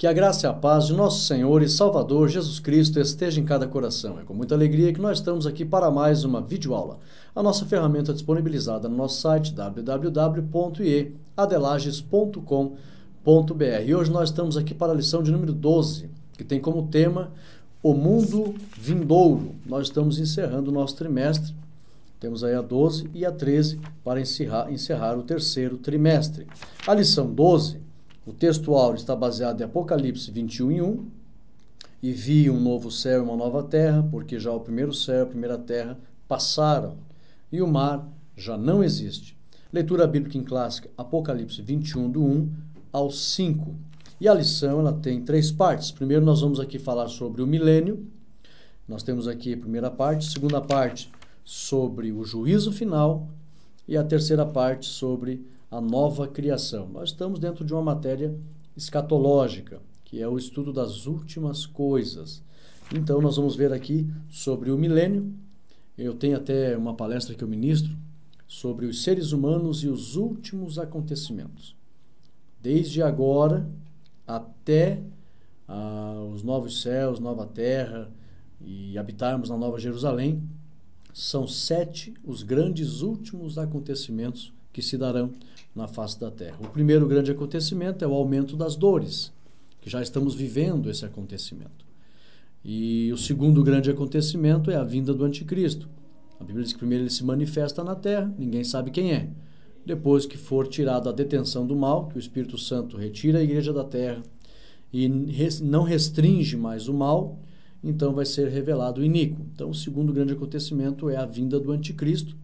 Que a graça e a paz de nosso Senhor e Salvador Jesus Cristo esteja em cada coração. É com muita alegria que nós estamos aqui para mais uma videoaula. A nossa ferramenta é disponibilizada no nosso site www.adelages.com.br. E hoje nós estamos aqui para a lição de número 12, que tem como tema o mundo vindouro. Nós estamos encerrando o nosso trimestre. Temos aí a 12 e a 13 para encerrar o terceiro trimestre. A lição 12... O texto áureo está baseado em Apocalipse 21:1. E vi um novo céu e uma nova terra, porque já o primeiro céu e a primeira terra passaram, e o mar já não existe. Leitura bíblica em clássica, Apocalipse 21, do 1 ao 5. E a lição ela tem 3 partes. Primeiro nós vamos aqui falar sobre o milênio. Nós temos aqui a primeira parte, segunda parte sobre o juízo final e a terceira parte sobre a nova criação. Nós estamos dentro de uma matéria escatológica, que é o estudo das últimas coisas. Então, nós vamos ver aqui sobre o milênio. Eu tenho até uma palestra que eu ministro sobre os seres humanos e os últimos acontecimentos. Desde agora até os novos céus, nova terra e habitarmos na Nova Jerusalém, são 7 os grandes últimos acontecimentos que se darão na face da terra. O primeiro grande acontecimento é o aumento das dores, que já estamos vivendo esse acontecimento. E o segundo grande acontecimento é a vinda do anticristo. A Bíblia diz que primeiro ele se manifesta na terra, ninguém sabe quem é. Depois que for tirado a detenção do mal, que o Espírito Santo retira a igreja da terra e não restringe mais o mal, então vai ser revelado o iníquo. Então o segundo grande acontecimento é a vinda do anticristo,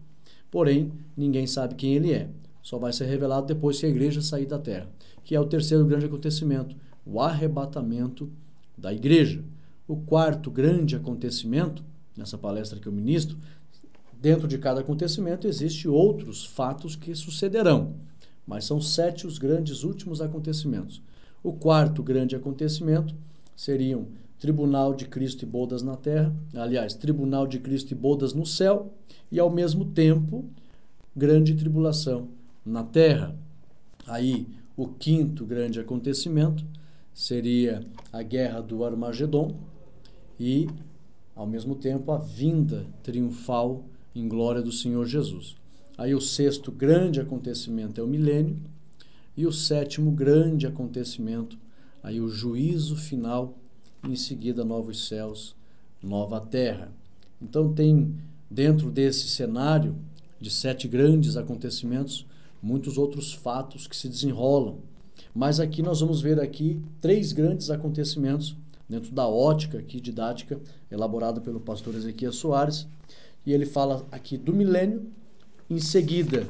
porém ninguém sabe quem ele é. Só vai ser revelado depois que a igreja sair da terra, que é o terceiro grande acontecimento, o arrebatamento da igreja. O quarto grande acontecimento, nessa palestra que eu ministro, dentro de cada acontecimento existem outros fatos que sucederão, mas são 7 os grandes últimos acontecimentos. O quarto grande acontecimento seriam tribunal de Cristo e bodas na terra, aliás, tribunal de Cristo e bodas no céu, e ao mesmo tempo, grande tribulação na terra. Aí, o quinto grande acontecimento seria a guerra do Armagedon e, ao mesmo tempo, a vinda triunfal em glória do Senhor Jesus. Aí, o sexto grande acontecimento é o milênio e o sétimo grande acontecimento, aí o juízo final, e em seguida novos céus, nova terra. Então, tem dentro desse cenário de 7 grandes acontecimentos, muitos outros fatos que se desenrolam. Mas aqui nós vamos ver aqui 3 grandes acontecimentos dentro da ótica aqui didática elaborada pelo pastor Ezequias Soares. E ele fala aqui do milênio. Em seguida,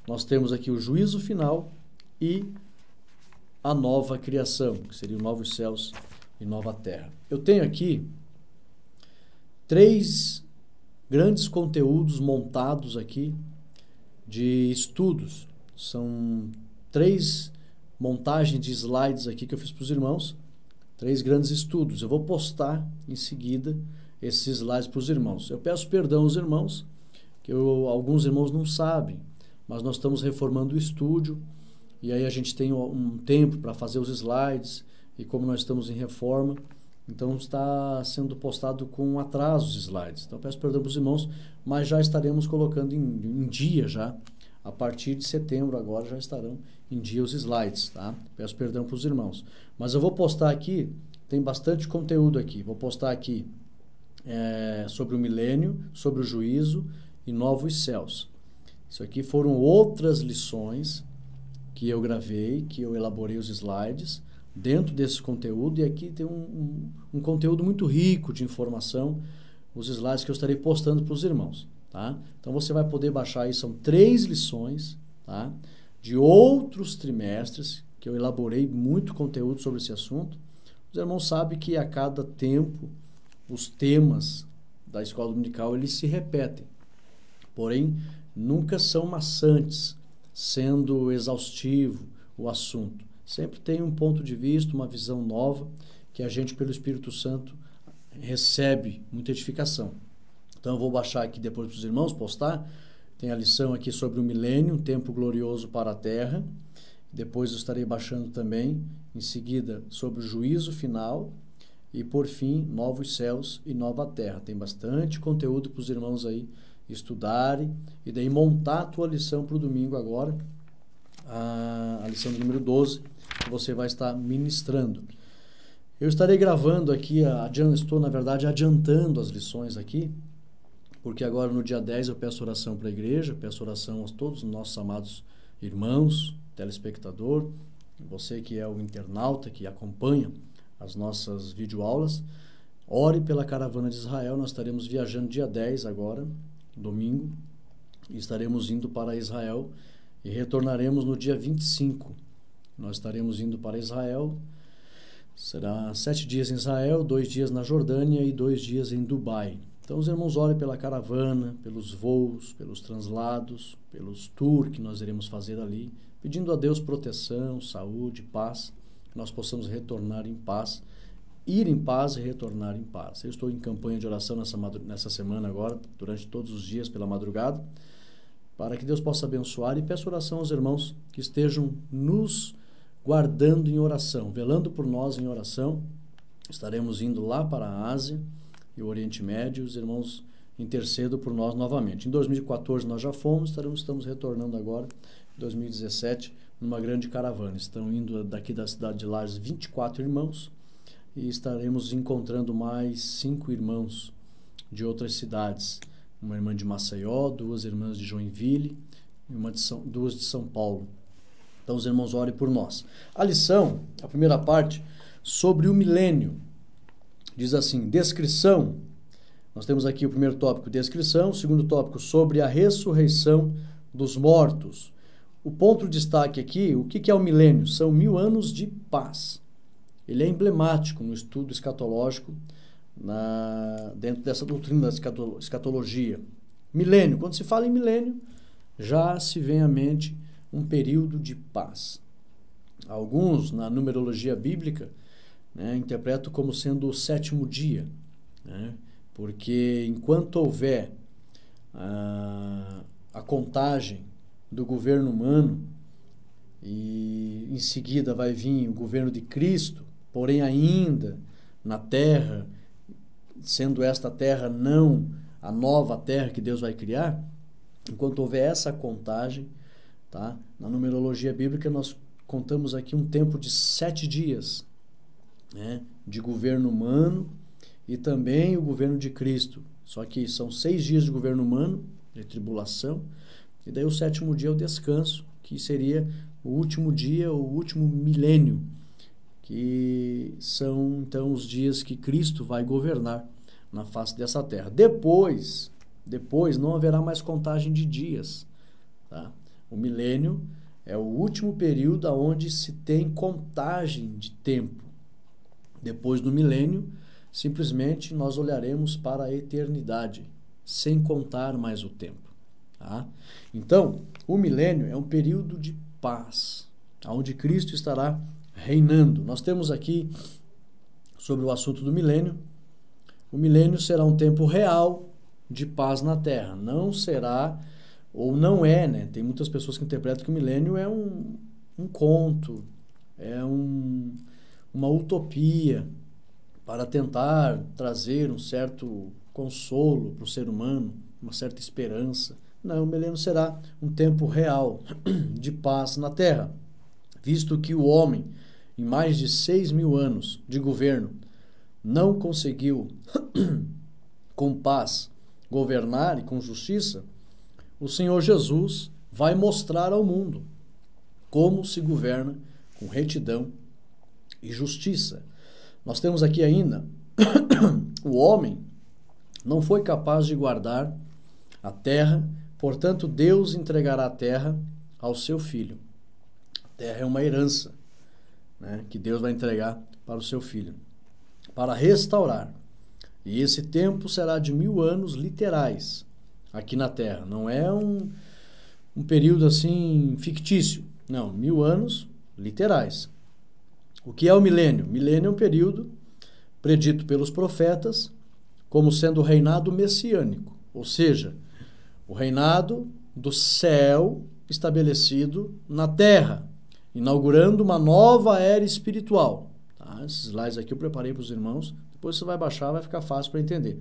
nós temos aqui o juízo final e a nova criação, que seriam novos céus e nova terra. Eu tenho aqui 3 grandes conteúdos montados aqui de estudos. São 3 montagens de slides aqui que eu fiz para os irmãos, 3 grandes estudos. Eu vou postar em seguida esses slides para os irmãos. Eu peço perdão aos irmãos, que alguns irmãos não sabem, mas nós estamos reformando o estúdio e aí a gente tem um tempo para fazer os slides e como nós estamos em reforma, então está sendo postado com atraso os slides. Então peço perdão para os irmãos, mas já estaremos colocando em dia já. A partir de setembro agora já estarão em dia os slides, tá? Peço perdão para os irmãos. Mas eu vou postar aqui, tem bastante conteúdo aqui. Vou postar aqui sobre o milênio, sobre o juízo e novos céus. Isso aqui foram outras lições que eu gravei, que eu elaborei os slides dentro desse conteúdo, e aqui tem um conteúdo muito rico de informação, os slides que eu estarei postando para os irmãos, tá? Então você vai poder baixar aí, são 3 lições, tá? De outros trimestres, que eu elaborei muito conteúdo sobre esse assunto. Os irmãos sabem que a cada tempo os temas da escola dominical eles se repetem, porém nunca são maçantes, sendo exaustivo o assunto. Sempre tem um ponto de vista, uma visão nova, que a gente, pelo Espírito Santo, recebe muita edificação. Então eu vou baixar aqui depois para os irmãos, postar. Tem a lição aqui sobre o milênio, um tempo glorioso para a terra. Depois eu estarei baixando também, em seguida, sobre o juízo final e, por fim, novos céus e nova terra. Tem bastante conteúdo para os irmãos aí estudarem e daí montar a tua lição para o domingo agora, a lição do número 12, que você vai estar ministrando. Eu estarei gravando aqui, estou na verdade adiantando as lições aqui, porque agora no dia 10 eu peço oração para a igreja, peço oração a todos os nossos amados irmãos, telespectador, você que é o internauta, que acompanha as nossas videoaulas, ore pela caravana de Israel. Nós estaremos viajando dia 10 agora, domingo, e estaremos indo para Israel e retornaremos no dia 25. Nós estaremos indo para Israel, será 7 dias em Israel, 2 dias na Jordânia e 2 dias em Dubai. Então os irmãos orem pela caravana, pelos voos, pelos translados, pelos tours que nós iremos fazer ali, pedindo a Deus proteção, saúde, paz, que nós possamos retornar em paz, ir em paz e retornar em paz. Eu estou em campanha de oração nessa semana agora, durante todos os dias pela madrugada, para que Deus possa abençoar, e peço oração aos irmãos que estejam nos guardando em oração, velando por nós em oração. Estaremos indo lá para a Ásia e o Oriente Médio, os irmãos intercedam por nós novamente. Em 2014 nós já fomos, estamos retornando agora, em 2017, numa grande caravana. Estão indo daqui da cidade de Lages 24 irmãos e estaremos encontrando mais 5 irmãos de outras cidades. Uma irmã de Maceió, 2 irmãs de Joinville e 2 de São Paulo. Então os irmãos orem por nós. A lição, a primeira parte, sobre o milênio. Diz assim, descrição. Nós temos aqui o primeiro tópico, descrição. O segundo tópico, sobre a ressurreição dos mortos. O ponto de destaque aqui, o que é o milênio? São 1000 anos de paz. Ele é emblemático no estudo escatológico, dentro dessa doutrina da escatologia. Milênio, quando se fala em milênio, já se vem à mente um período de paz. Alguns, na numerologia bíblica, interpretam como sendo o 7º dia, porque enquanto houver a contagem do governo humano e em seguida vai vir o governo de Cristo, porém ainda na terra, sendo esta terra não a nova terra que Deus vai criar, enquanto houver essa contagem, tá? Na numerologia bíblica nós contamos aqui um tempo de 7 dias, de governo humano e também o governo de Cristo. Só que são 6 dias de governo humano, de tribulação, e daí o 7º dia é o descanso, que seria o último dia, o último milênio, que são então os dias que Cristo vai governar na face dessa terra. Depois não haverá mais contagem de dias, tá? O milênio é o último período onde se tem contagem de tempo. Depois do milênio, simplesmente nós olharemos para a eternidade, sem contar mais o tempo. Tá? Então, o milênio é um período de paz, onde Cristo estará reinando. Nós temos aqui, sobre o assunto do milênio, o milênio será um tempo real de paz na Terra. Não será, ou não é, tem muitas pessoas que interpretam que o milênio é um conto, é uma utopia para tentar trazer um certo consolo para o ser humano, uma certa esperança. Não, o milênio será um tempo real de paz na Terra, visto que o homem, em mais de 6.000 anos de governo, não conseguiu com paz governar e com justiça. O Senhor Jesus vai mostrar ao mundo como se governa com retidão e justiça. Nós temos aqui ainda o homem não foi capaz de guardar a terra, portanto Deus entregará a terra ao seu filho. A terra é uma herança, que Deus vai entregar para o seu filho, para restaurar. E esse tempo será de 1000 anos literais aqui na terra. Não é um período assim fictício. Não, 1000 anos literais. O que é o milênio? Milênio é um período predito pelos profetas como sendo o reinado messiânico, ou seja, o reinado do céu estabelecido na terra. inaugurando uma nova era espiritual. Tá? Esses slides aqui eu preparei para os irmãos, depois você vai baixar, vai ficar fácil para entender.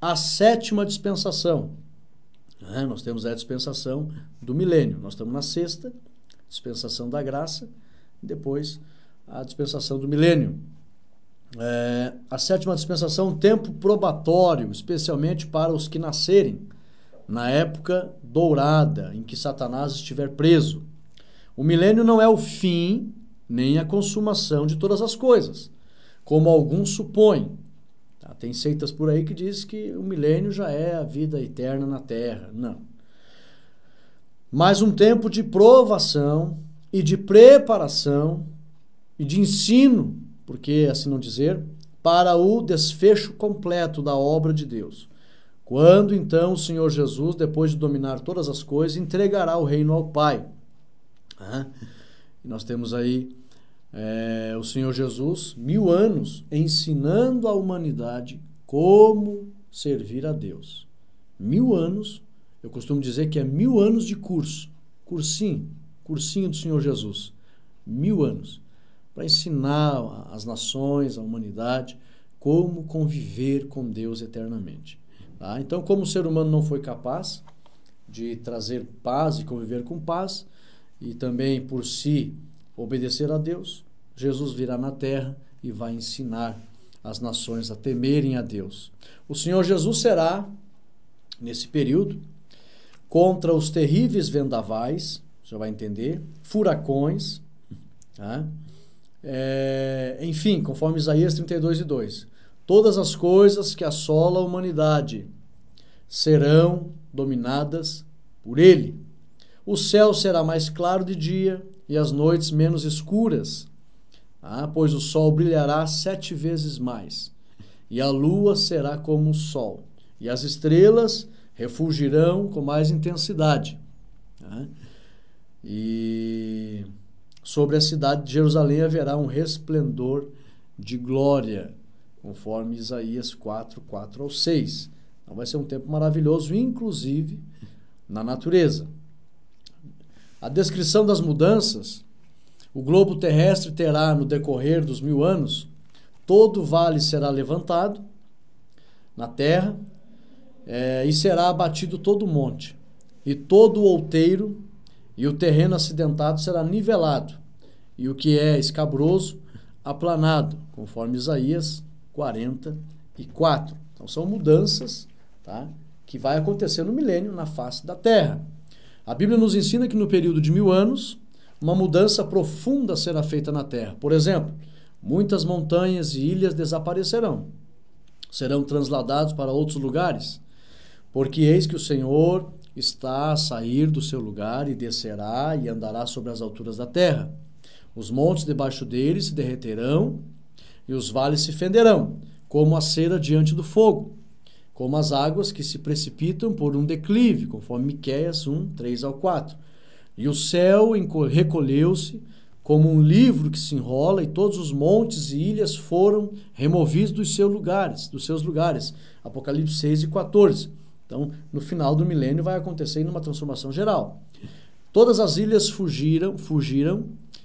A 7ª dispensação. Nós temos a dispensação do milênio. Nós estamos na 6ª, dispensação da graça, e depois a dispensação do milênio. A 7ª dispensação, um tempo probatório, especialmente para os que nascerem na época dourada, em que Satanás estiver preso. O milênio não é o fim, nem a consumação de todas as coisas, como alguns supõem. Tem seitas por aí que dizem que o milênio já é a vida eterna na Terra. Não. Mas um tempo de provação e de preparação e de ensino, porque assim não dizer, para o desfecho completo da obra de Deus. Quando então o Senhor Jesus, depois de dominar todas as coisas, entregará o reino ao Pai. E nós temos aí o Senhor Jesus, 1000 anos, ensinando à humanidade como servir a Deus. 1000 anos, eu costumo dizer que é 1000 anos de curso, cursinho do Senhor Jesus. 1000 anos, para ensinar as nações, a humanidade, como conviver com Deus eternamente. Tá? Então, como o ser humano não foi capaz de trazer paz e conviver com paz, e também por si obedecer a Deus, Jesus virá na terra e vai ensinar as nações a temerem a Deus. O Senhor Jesus será, nesse período, contra os terríveis vendavais, já vai entender, furacões, tá? Enfim, conforme Isaías 32:2, todas as coisas que assolam a humanidade serão dominadas por ele. O céu será mais claro de dia e as noites menos escuras, pois o sol brilhará 7 vezes mais, e a lua será como o sol, e as estrelas refulgirão com mais intensidade. E sobre a cidade de Jerusalém haverá um resplendor de glória, conforme Isaías 4:4-6. Então vai ser um tempo maravilhoso, inclusive na natureza. A descrição das mudanças: o globo terrestre terá, no decorrer dos 1000 anos, todo vale será levantado na terra, e será abatido todo monte, e todo outeiro, e o terreno acidentado será nivelado, e o que é escabroso, aplanado, conforme Isaías 40:4. Então são mudanças, tá, que vai acontecer no milênio na face da terra. A Bíblia nos ensina que no período de 1000 anos, uma mudança profunda será feita na terra. Por exemplo, muitas montanhas e ilhas desaparecerão, serão transladados para outros lugares, porque eis que o Senhor está a sair do seu lugar e descerá e andará sobre as alturas da terra. Os montes debaixo dele se derreterão e os vales se fenderão, como a cera diante do fogo, como as águas que se precipitam por um declive, conforme Miqueias 1:3-4. E o céu recolheu-se como um livro que se enrola, e todos os montes e ilhas foram removidos dos seus lugares. Apocalipse 6:14. Então, no final do milênio vai acontecer uma transformação geral. Todas as ilhas fugiram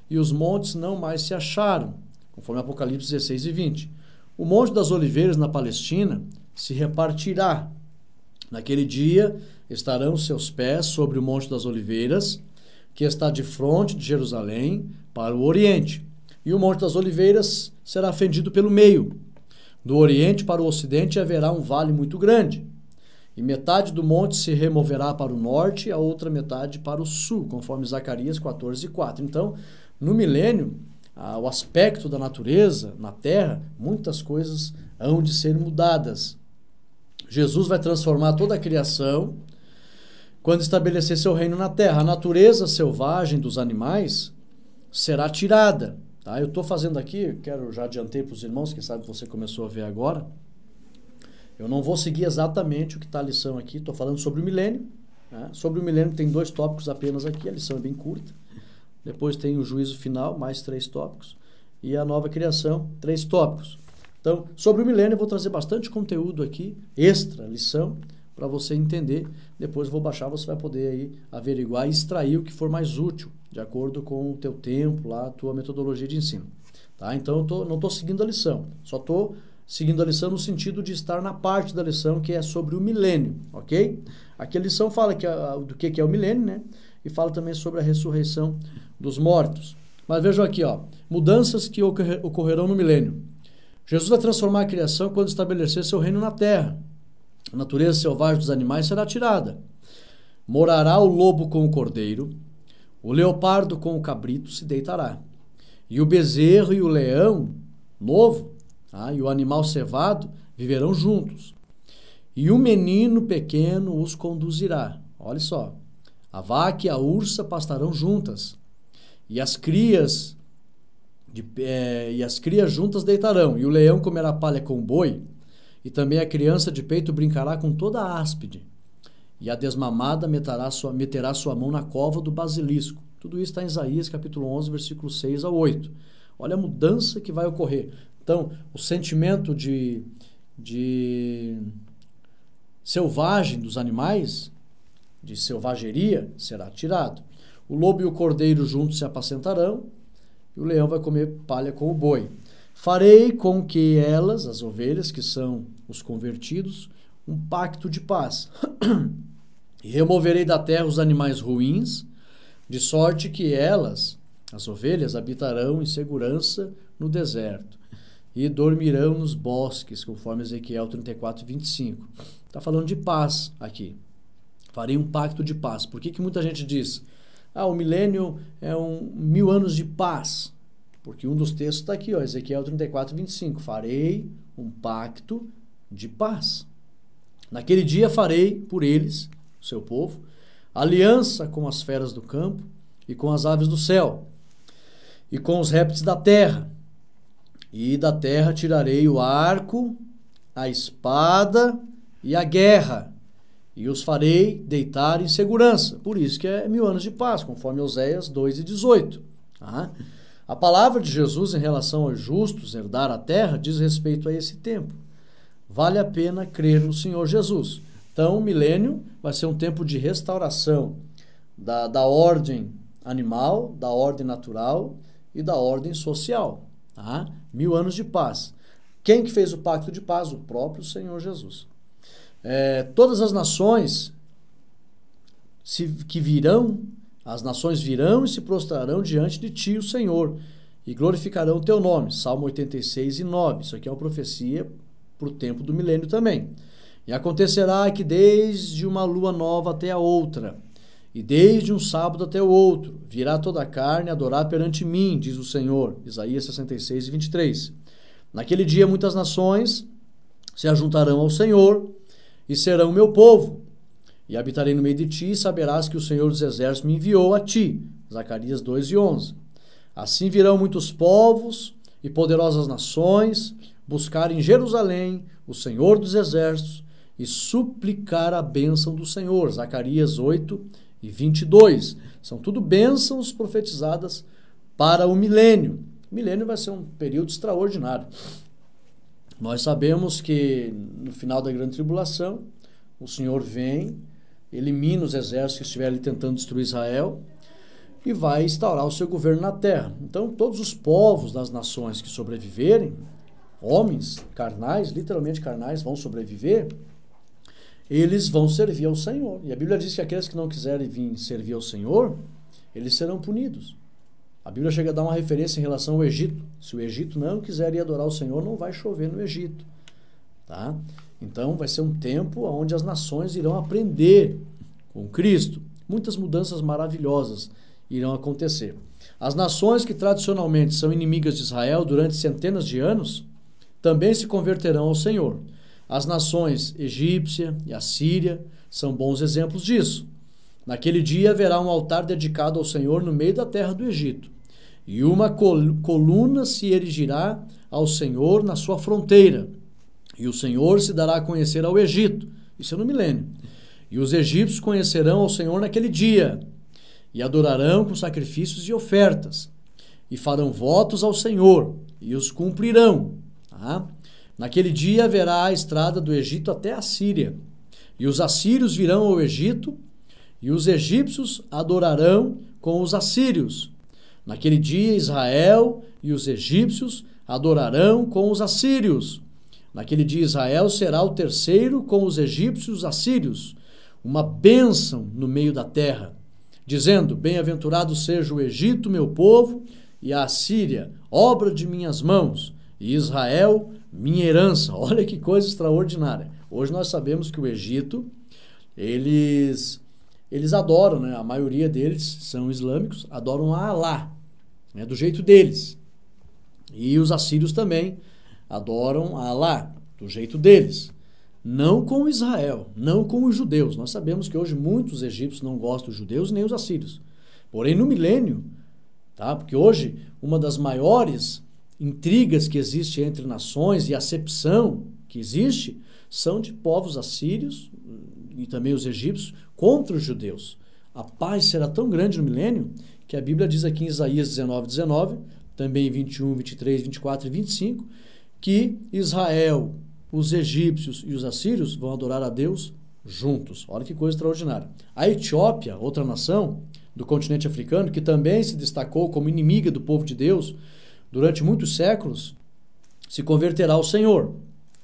e os montes não mais se acharam, conforme Apocalipse 16:20. O Monte das Oliveiras na Palestina se repartirá. Naquele dia estarão seus pés sobre o Monte das Oliveiras, que está de frente de Jerusalém para o Oriente. E o Monte das Oliveiras será fendido pelo meio. Do Oriente para o Ocidente haverá um vale muito grande. E metade do monte se removerá para o norte e a outra metade para o sul, conforme Zacarias 14:4. Então, no milênio, o aspecto da natureza na terra, muitas coisas hão de ser mudadas. Jesus vai transformar toda a criação quando estabelecer seu reino na terra. A natureza selvagem dos animais será tirada. Tá? Eu estou fazendo aqui, já adiantei para os irmãos, quem sabe você começou a ver agora. Eu não vou seguir exatamente o que está a lição aqui, estou falando sobre o milênio. Né? Sobre o milênio tem 2 tópicos apenas aqui, a lição é bem curta. Depois tem o juízo final, mais 3 tópicos. E a nova criação, 3 tópicos. Então, sobre o milênio eu vou trazer bastante conteúdo aqui, extra lição, para você entender. Depois eu vou baixar, você vai poder aí averiguar e extrair o que for mais útil de acordo com o teu tempo, lá, a tua metodologia de ensino. Tá? Então, eu não estou seguindo a lição, só estou seguindo a lição no sentido de estar na parte da lição que é sobre o milênio, ok? Aqui a lição fala do que é o milênio, né? E fala também sobre a ressurreição dos mortos. Mas vejam aqui, ó, mudanças que ocorrerão no milênio. Jesus vai transformar a criação quando estabelecer seu reino na terra. A natureza selvagem dos animais será tirada. Morará o lobo com o cordeiro, o leopardo com o cabrito se deitará. E o bezerro e o leão novo, e o animal cevado viverão juntos. E o menino pequeno os conduzirá. Olha só. A vaca e a ursa pastarão juntas. E as crias juntas deitarão. E o leão comerá palha com o boi. E também a criança de peito brincará com toda a áspide. E a desmamada meterá sua mão na cova do basilisco. Tudo isso está em Isaías capítulo 11, versículos 6 a 8. Olha a mudança que vai ocorrer. Então, o sentimento de selvagem dos animais, de selvageria, será tirado. O lobo e o cordeiro juntos se apacentarão, e o leão vai comer palha com o boi. Farei com que elas, as ovelhas, que são os convertidos, um pacto de paz. E removerei da terra os animais ruins, de sorte que elas, as ovelhas, habitarão em segurança no deserto e dormirão nos bosques, conforme Ezequiel 34, 25. Está falando de paz aqui. Farei um pacto de paz. Por que muita gente diz, o milênio é 1000 anos de paz? Porque um dos textos está aqui, Ezequiel 34, 25. Farei um pacto de paz. Naquele dia farei por eles, o seu povo, aliança com as feras do campo e com as aves do céu e com os répteis da terra. E da terra tirarei o arco, a espada e a guerra, e os farei deitar em segurança. Por isso que é 1000 anos de paz, conforme Oséias 2:18. A palavra de Jesus em relação aos justos herdar a terra diz respeito a esse tempo. Vale a pena crer no Senhor Jesus. Então, o milênio vai ser um tempo de restauração da ordem animal, da ordem natural e da ordem social. 1000 anos de paz. Quem que fez o pacto de paz? O próprio Senhor Jesus. Todas as nações as nações virão e se prostrarão diante de ti, o Senhor, e glorificarão o teu nome. Salmo 86:9. Isso aqui é uma profecia para o tempo do milênio também. E acontecerá que desde uma lua nova até a outra, e desde um sábado até o outro, virá toda a carne adorar perante mim, diz o Senhor. Isaías 66:23. Naquele dia muitas nações se ajuntarão ao Senhor e serão meu povo. E habitarei no meio de ti e saberás que o Senhor dos Exércitos me enviou a ti. Zacarias 2:11. Assim virão muitos povos e poderosas nações buscar em Jerusalém o Senhor dos Exércitos e suplicar a bênção do Senhor. Zacarias 8:22. São tudo bênçãos profetizadas para o milênio. O milênio vai ser um período extraordinário. Nós sabemos que no final da grande tribulação, o Senhor vem, elimina os exércitos que estiverem ali tentando destruir Israel e vai instaurar o seu governo na terra. Então, todos os povos das nações que sobreviverem, homens carnais, literalmente carnais, vão sobreviver, eles vão servir ao Senhor. E a Bíblia diz que aqueles que não quiserem vir servir ao Senhor, eles serão punidos. A Bíblia chega a dar uma referência em relação ao Egito. Se o Egito não quiser ir adorar o Senhor, não vai chover no Egito. Tá? Então, vai ser um tempo onde as nações irão aprender com Cristo. Muitas mudanças maravilhosas irão acontecer. As nações que tradicionalmente são inimigas de Israel durante centenas de anos, também se converterão ao Senhor. As nações egípcia e assíria são bons exemplos disso. Naquele dia haverá um altar dedicado ao Senhor no meio da terra do Egito, e uma coluna se erigirá ao Senhor na sua fronteira, e o Senhor se dará a conhecer ao Egito. Isso é no milênio. E os egípcios conhecerão ao Senhor naquele dia, e adorarão com sacrifícios e ofertas, e farão votos ao Senhor, e os cumprirão. Tá? Naquele dia haverá a estrada do Egito até a Síria, e os assírios virão ao Egito, e os egípcios adorarão com os assírios. Naquele dia, Israel e os egípcios adorarão com os assírios. Naquele dia, Israel será o terceiro com os egípcios e os assírios, uma bênção no meio da terra, dizendo: bem-aventurado seja o Egito, meu povo, e a Assíria, obra de minhas mãos, e Israel, minha herança. Olha que coisa extraordinária. Hoje nós sabemos que o Egito, eles adoram, né? A maioria deles são islâmicos, adoram a Alá, né? Do jeito deles. E os assírios também adoram a Alá, do jeito deles. Não com Israel, não com os judeus. Nós sabemos que hoje muitos egípcios não gostam dos judeus nem os assírios. Porém, no milênio, tá? Porque hoje uma das maiores intrigas que existe entre nações e acepção que existe são de povos assírios e também os egípcios contra os judeus. A paz será tão grande no milênio que a Bíblia diz aqui em Isaías 19, também 21, 23, 24 e 25, que Israel, os egípcios e os assírios vão adorar a Deus juntos. Olha que coisa extraordinária. A Etiópia, outra nação do continente africano, que também se destacou como inimiga do povo de Deus durante muitos séculos, se converterá ao Senhor.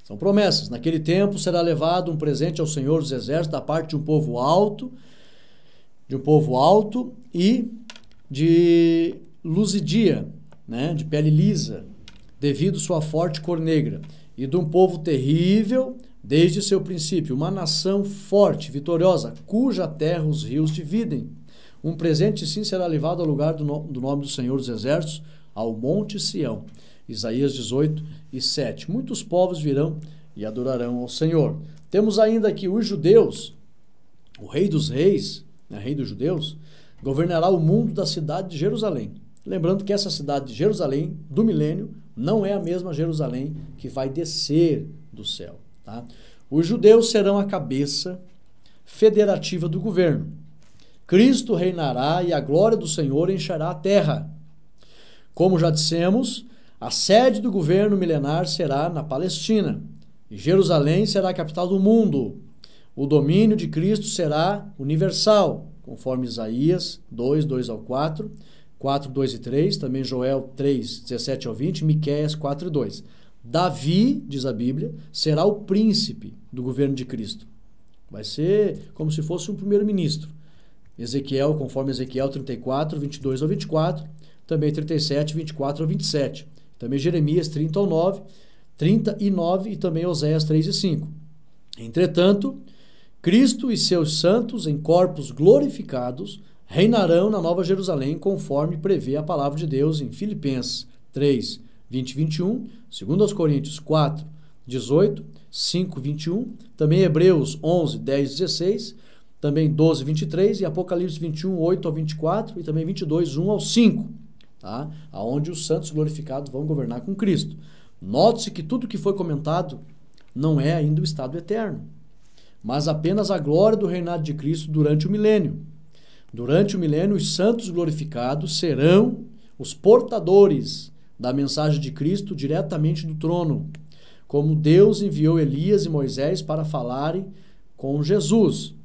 São promessas. Naquele tempo será levado um presente ao Senhor dos Exércitos da parte de um povo alto e de luzidia, né, de pele lisa, devido sua forte cor negra, e de um povo terrível desde seu princípio, uma nação forte, vitoriosa, cuja terra os rios dividem. Um presente sim será levado ao lugar do nome do Senhor dos Exércitos, ao Monte Sião. Isaías 18 e 7. Muitos povos virão e adorarão ao Senhor. Temos ainda aqui os judeus, o rei dos reis, né, rei dos judeus, governará o mundo da cidade de Jerusalém. Lembrando que essa cidade de Jerusalém, do milênio, não é a mesma Jerusalém que vai descer do céu. Tá? Os judeus serão a cabeça federativa do governo. Cristo reinará e a glória do Senhor encherá a terra. Como já dissemos, a sede do governo milenar será na Palestina, e Jerusalém será a capital do mundo. O domínio de Cristo será universal, conforme Isaías 2, 2 ao 4, 4, 2 e 3, também Joel 3, 17 ao 20, Miqueias 4 e 2. Davi, diz a Bíblia, será o príncipe do governo de Cristo. Vai ser como se fosse um primeiro-ministro. Ezequiel, conforme Ezequiel 34, 22 ao 24, também 37, 24 ao 27. Também Jeremias 30 ao 9, 39 e também Oséias 3 e 5. Entretanto, Cristo e seus santos em corpos glorificados reinarão na Nova Jerusalém, conforme prevê a palavra de Deus em Filipenses 3, 20 e 21, 2 Coríntios 4, 18, 5, 21, também Hebreus 11, 10 e 16, também 12, 23 e Apocalipse 21, 8 ao 24 e também 22, 1 ao 5, tá? Aonde os santos glorificados vão governar com Cristo. Note-se que tudo que foi comentado não é ainda o estado eterno, mas apenas a glória do reinado de Cristo durante o milênio. Durante o milênio, os santos glorificados serão os portadores da mensagem de Cristo diretamente do trono, como Deus enviou Elias e Moisés para falarem com Jesus,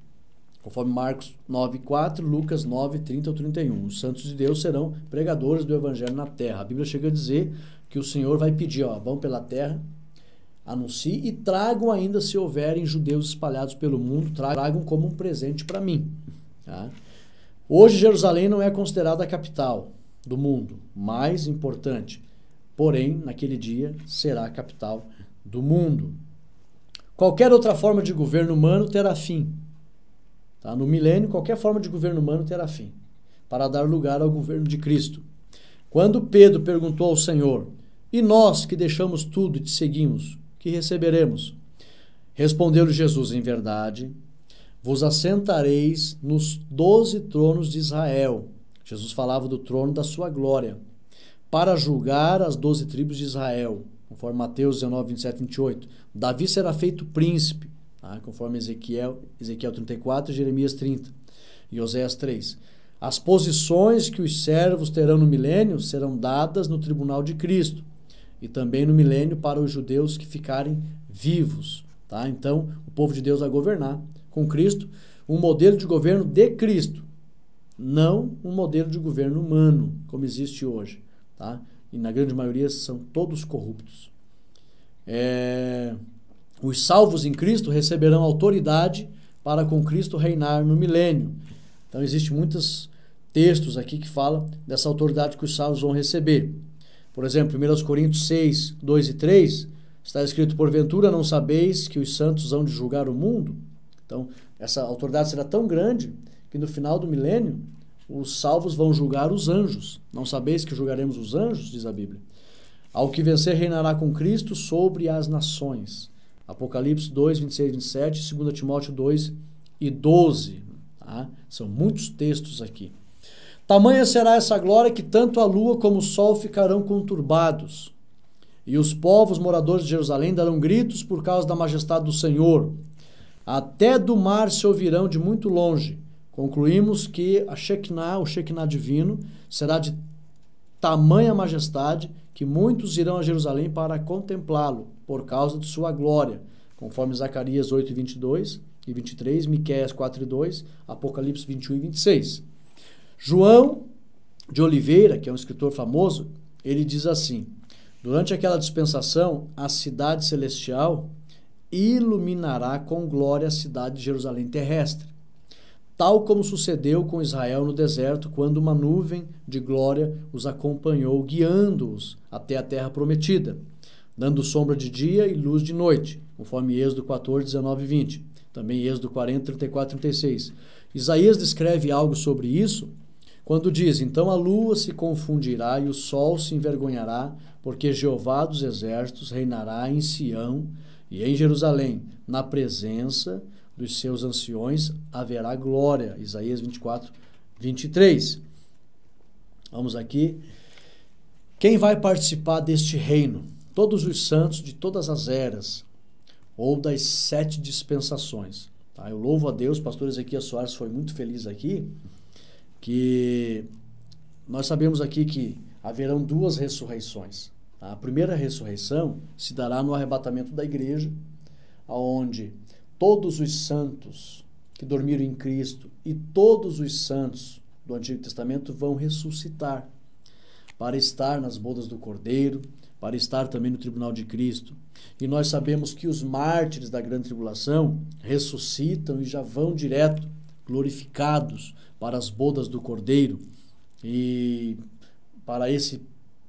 conforme Marcos 9:4, Lucas 9:30 ao 31. Os santos de Deus serão pregadores do evangelho na terra. A Bíblia chega a dizer que o Senhor vai pedir, vão pela terra, anuncie e tragam ainda, se houverem judeus espalhados pelo mundo, tragam como um presente para mim. Tá? Hoje Jerusalém não é considerada a capital do mundo, mais importante. Porém, naquele dia, será a capital do mundo. Qualquer outra forma de governo humano terá fim. Tá? No milênio, qualquer forma de governo humano terá fim, para dar lugar ao governo de Cristo. Quando Pedro perguntou ao Senhor, e nós que deixamos tudo e te seguimos, que receberemos? Respondeu-lhe Jesus, em verdade, vos assentareis nos 12 tronos de Israel. Jesus falava do trono da sua glória, para julgar as 12 tribos de Israel, conforme Mateus 19, 27 e 28. Davi será feito príncipe, tá? Conforme Ezequiel 34 e Jeremias 30 e Oséias 3. As posições que os servos terão no milênio serão dadas no tribunal de Cristo e também no milênio para os judeus que ficarem vivos. Tá? Então, o povo de Deus vai governar com Cristo, um modelo de governo de Cristo. não um modelo de governo humano, como existe hoje, tá? E na grande maioria são todos corruptos. Os salvos em Cristo receberão autoridade para com Cristo reinar no milênio. Então, existem muitos textos aqui que falam dessa autoridade que os salvos vão receber. Por exemplo, 1 Coríntios 6, 2 e 3, está escrito: porventura não sabeis que os santos hão de julgar o mundo? Então, essa autoridade será tão grande que no final do milênio, os salvos vão julgar os anjos. Não sabeis que julgaremos os anjos, diz a Bíblia. Ao que vencer reinará com Cristo sobre as nações. Apocalipse 2, 26 e 27, 2 Timóteo 2 e 12. Tá? São muitos textos aqui. Tamanha será essa glória que tanto a lua como o sol ficarão conturbados. E os povos moradores de Jerusalém darão gritos por causa da majestade do Senhor. Até do mar se ouvirão de muito longe. Concluímos que a Shekinah, o Shekinah divino, será de tamanha majestade que muitos irão a Jerusalém para contemplá-lo, por causa de sua glória, conforme Zacarias 8, 22 e 23, Miqueias 4 e 2, Apocalipse 21 e 26. João de Oliveira, que é um escritor famoso, ele diz assim: durante aquela dispensação, a cidade celestial iluminará com glória a cidade de Jerusalém terrestre, tal como sucedeu com Israel no deserto, quando uma nuvem de glória os acompanhou, guiando-os até a terra prometida, dando sombra de dia e luz de noite, conforme Êxodo 14, 19 e 20. Também Êxodo 40, 34 e 36. Isaías descreve algo sobre isso quando diz: então a lua se confundirá e o sol se envergonhará, porque Jeová dos exércitos reinará em Sião e em Jerusalém, na presença dos seus anciões haverá glória. Isaías 24, 23. Vamos aqui. Quem vai participar deste reino? Todos os santos de todas as eras, ou das 7 dispensações. Tá? Eu louvo a Deus, pastor Ezequias Soares foi muito feliz aqui, que nós sabemos aqui que haverão 2 ressurreições. Tá? A primeira ressurreição se dará no arrebatamento da igreja, onde todos os santos que dormiram em Cristo e todos os santos do Antigo Testamento vão ressuscitar para estar nas bodas do Cordeiro, para estar também no tribunal de Cristo. E nós sabemos que os mártires da grande tribulação ressuscitam e já vão direto, glorificados, para as bodas do Cordeiro e para esse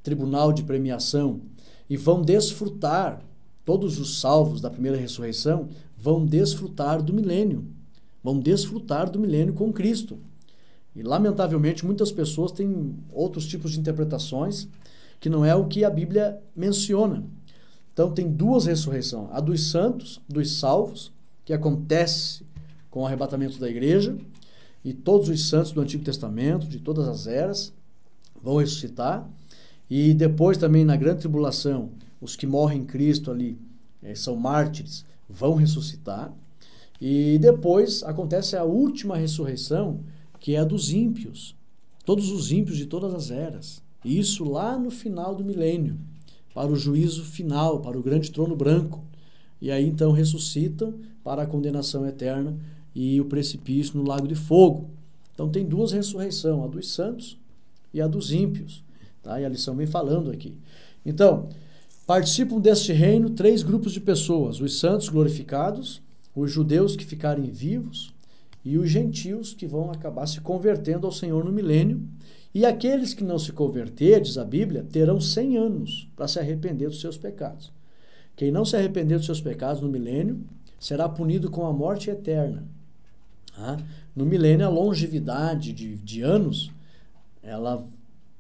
tribunal de premiação, e vão desfrutar, todos os salvos da primeira ressurreição vão desfrutar do milênio com Cristo. E lamentavelmente muitas pessoas têm outros tipos de interpretações que não é o que a Bíblia menciona. Então tem 2 ressurreições, a dos santos, dos salvos, que acontece com o arrebatamento da igreja, e todos os santos do Antigo Testamento, de todas as eras, vão ressuscitar, e depois também na grande tribulação, os que morrem em Cristo ali, são mártires, vão ressuscitar, e depois acontece a última ressurreição, que é a dos ímpios, todos os ímpios de todas as eras, e isso lá no final do milênio, para o juízo final, para o grande trono branco, e aí então ressuscitam para a condenação eterna e o precipício no lago de fogo. Então tem 2 ressurreições, a dos santos e a dos ímpios, tá? E a lição vem falando aqui. Então, participam deste reino 3 grupos de pessoas: os santos glorificados, os judeus que ficarem vivos e os gentios que vão acabar se convertendo ao Senhor no milênio. E aqueles que não se converter, diz a Bíblia, terão 100 anos para se arrepender dos seus pecados. Quem não se arrepender dos seus pecados no milênio será punido com a morte eterna. No milênio, a longevidade de anos, ela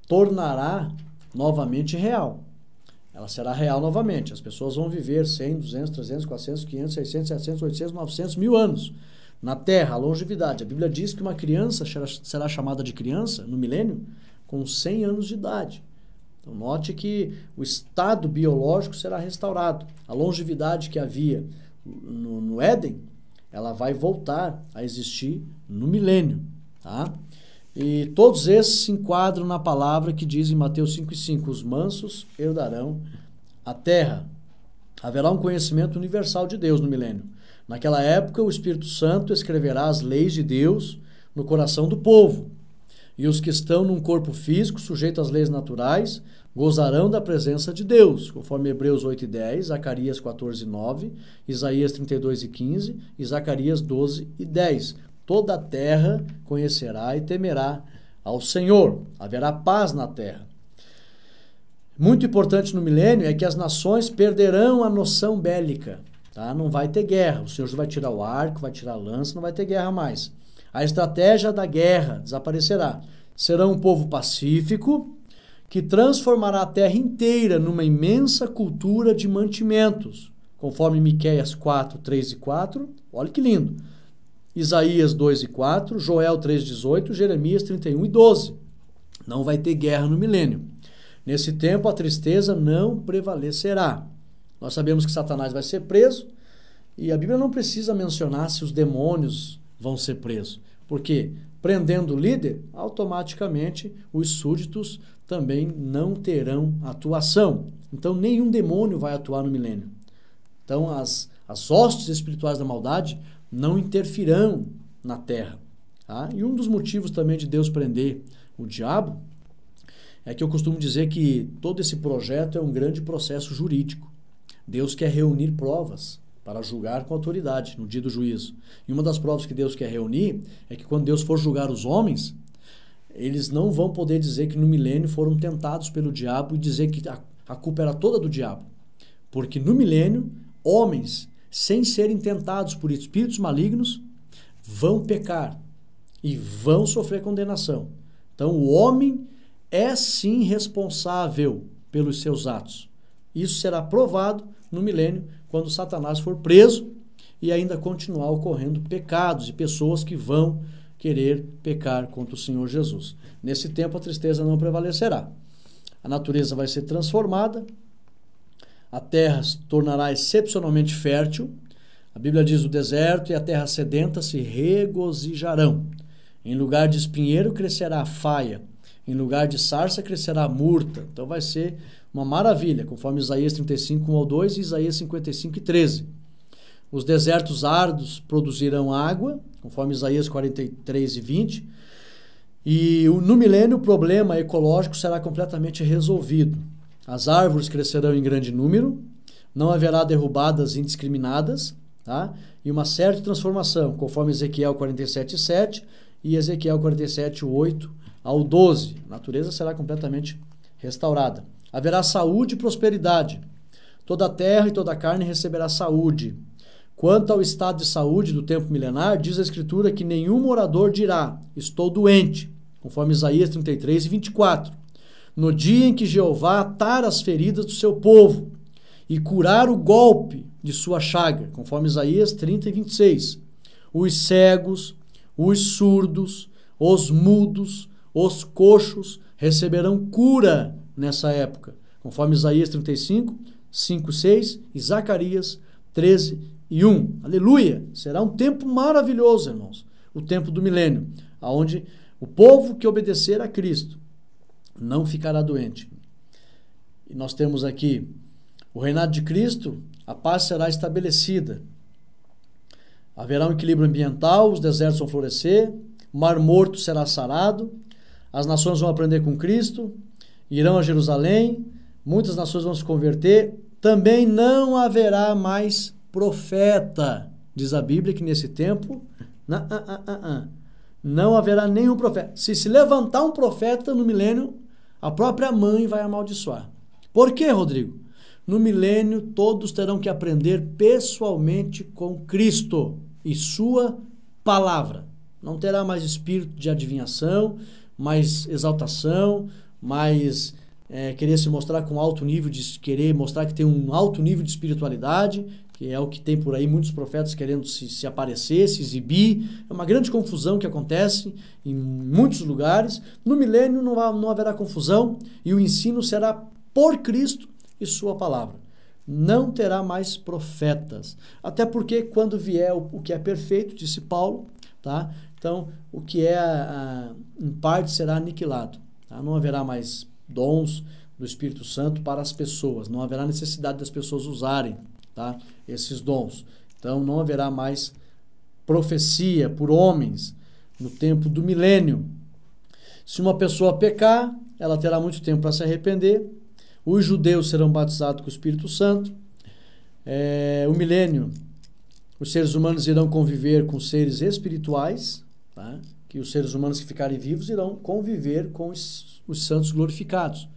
tornará novamente real. Ela será real novamente. As pessoas vão viver 100, 200, 300, 400, 500, 600, 700, 800, 900, 1000 anos. Na Terra, a longevidade. A Bíblia diz que uma criança será chamada de criança no milênio com 100 anos de idade. Então, note que o estado biológico será restaurado. A longevidade que havia no Éden, ela vai voltar a existir no milênio. Tá? E todos esses se enquadram na palavra que diz em Mateus 5,5: os mansos herdarão a terra. Haverá um conhecimento universal de Deus no milênio. Naquela época, o Espírito Santo escreverá as leis de Deus no coração do povo. E os que estão num corpo físico, sujeito às leis naturais, gozarão da presença de Deus, conforme Hebreus 8:10, Zacarias 14:9, Isaías 32:15 e Zacarias 12:10. Toda a terra conhecerá e temerá ao Senhor. Haverá paz na terra. Muito importante no milênio é que as nações perderão a noção bélica. Tá? Não vai ter guerra. O Senhor vai tirar o arco, vai tirar a lança, não vai ter guerra mais. A estratégia da guerra desaparecerá. Será um povo pacífico que transformará a terra inteira numa imensa cultura de mantimentos, conforme Miqueias 4:3 e 4. Olha que lindo. Isaías 2:4, Joel 3:18, Jeremias 31:12. Não vai ter guerra no milênio. Nesse tempo a tristeza não prevalecerá. Nós sabemos que Satanás vai ser preso e a Bíblia não precisa mencionar se os demônios vão ser presos, porque prendendo o líder, automaticamente os súditos também não terão atuação. Então nenhum demônio vai atuar no milênio. Então as hostes espirituais da maldade não interferirão na terra. Tá? E um dos motivos também de Deus prender o diabo é que eu costumo dizer que todo esse projeto é um grande processo jurídico. Deus quer reunir provas para julgar com autoridade no dia do juízo. E uma das provas que Deus quer reunir é que quando Deus for julgar os homens, eles não vão poder dizer que no milênio foram tentados pelo diabo e dizer que a culpa era toda do diabo. Porque no milênio, homens, sem serem tentados por espíritos malignos, vão pecar e vão sofrer condenação. Então o homem é sim responsável pelos seus atos. Isso será provado no milênio, quando Satanás for preso e ainda continuar ocorrendo pecados e pessoas que vão querer pecar contra o Senhor Jesus. Nesse tempo a tristeza não prevalecerá. A natureza vai ser transformada, a terra se tornará excepcionalmente fértil. A Bíblia diz: o deserto e a terra sedenta se regozijarão. Em lugar de espinheiro crescerá a faia, em lugar de sarça crescerá a murta. Então vai ser uma maravilha, conforme Isaías 35:1-2 e Isaías 55:13. Os desertos áridos produzirão água, conforme Isaías 43:20. E no milênio o problema ecológico será completamente resolvido. As árvores crescerão em grande número, não haverá derrubadas indiscriminadas, tá? E uma certa transformação, conforme Ezequiel 47:7 e Ezequiel 47:8-12. A natureza será completamente restaurada. Haverá saúde e prosperidade. Toda a terra e toda a carne receberá saúde. Quanto ao estado de saúde do tempo milenar, diz a Escritura que nenhum morador dirá: estou doente, conforme Isaías 33:24. No dia em que Jeová atar as feridas do seu povo e curar o golpe de sua chaga, conforme Isaías 30:26. Os cegos, os surdos, os mudos, os coxos receberão cura nessa época, conforme Isaías 35:5-6 e Zacarias 13:1. Aleluia! Será um tempo maravilhoso, irmãos, o tempo do milênio, onde o povo que obedecer a Cristo não ficará doente. E nós temos aqui o reinado de Cristo, a paz será estabelecida. Haverá um equilíbrio ambiental, os desertos vão florescer, o mar morto será sarado, as nações vão aprender com Cristo, irão a Jerusalém, muitas nações vão se converter, também não haverá mais profeta. Diz a Bíblia que nesse tempo não haverá nenhum profeta. Se levantar um profeta no milênio, a própria mãe vai amaldiçoar. Por quê, Rodrigo? No milênio todos terão que aprender pessoalmente com Cristo e sua palavra. Não terá mais espírito de adivinhação, mais exaltação, mais querer se mostrar com alto nível, de querer mostrar que tem um alto nível de espiritualidade, que é o que tem por aí muitos profetas querendo se aparecer, se exibir. É uma grande confusão que acontece em muitos lugares. No milênio não haverá confusão e o ensino será por Cristo e sua palavra. Não terá mais profetas. Até porque quando vier o que é perfeito, disse Paulo, tá? Então o que é em parte será aniquilado. Tá? Não haverá mais dons do Espírito Santo para as pessoas. Não haverá necessidade das pessoas usarem, tá, esses dons. Então não haverá mais profecia por homens no tempo do milênio. Se uma pessoa pecar, ela terá muito tempo para se arrepender. Os judeus serão batizados com o Espírito Santo. O milênio, os seres humanos irão conviver com seres espirituais, tá? Que os seres humanos que ficarem vivos irão conviver com os santos glorificados.